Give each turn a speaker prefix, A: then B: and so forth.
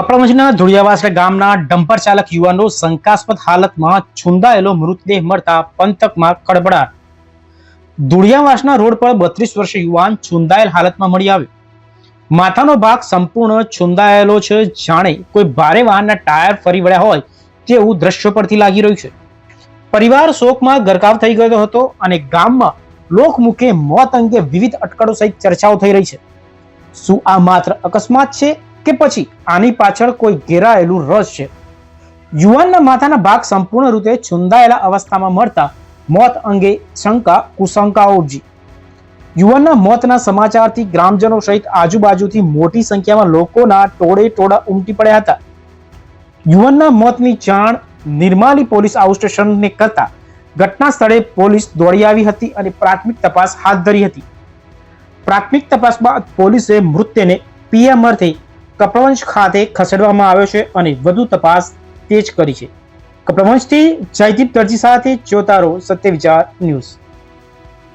A: કપડવંજના ધુળિયાવાસડા ગામના ડમ્પર ચાલક યુવાનો શંકાસ્પદ હાલતમાં છુંદાયેલો મૃતદેહ મળતા પંથકમાં ખળભળાટ. ધુળિયાવાસના રોડ પર 32 વર્ષીય યુવાન છુંદાયેલ હાલતમાં મળી આવ્યો. માથાનો ભાગ સંપૂર્ણ છુંદાયેલો છે, જાણે કોઈ ભારે વાહનના ટાયર ફરી વળ્યા હોય તેવું દ્રશ્યો પરથી લાગી રહ્યું છે. પરિવાર શોકમાં ગરકાવ થઈ ગયો હતો અને ગામમાં લોકમુખે મોત અંગે વિવિધ અટકળો સહિત ચર્ચાઓ થઈ રહી છે. શું આ માત્ર અકસ્માત છે કે પછી આની પાછળ કોઈ ઘેરાયેલું રહસ્ય છે? યુવાનના માથાના ભાગ સંપૂર્ણ રીતે છુંદાયેલા અવસ્થામાં મળતા મોત અંગે કુશંકાઓ ઉપજી. યુવાનના મોતના સમાચારથી ગ્રામજનો સહિત આજુબાજુથી મોટી સંખ્યામાં લોકોના ટોળે ઉમટી પડ્યા હતા. યુવાનના મોતની જાણ નિરમાલી પોલીસ આઉટસ્ટેશનને કરતા ઘટના સ્થળે પોલીસ દોડી આવી હતી અને પ્રાથમિક તપાસ હાથ ધરી હતી. પ્રાથમિક તપાસ બાદ પોલીસે મૃતદેહને પીએમ અર્થે કપડવંજ ખાતે ખસેડવામાં આવ્યો છે અને વધુ તપાસ તેજ કરી છે. કપડવંજથી જયદીપ દરજી સાથે ચોતારો, સત્ય વિચાર ન્યૂઝ.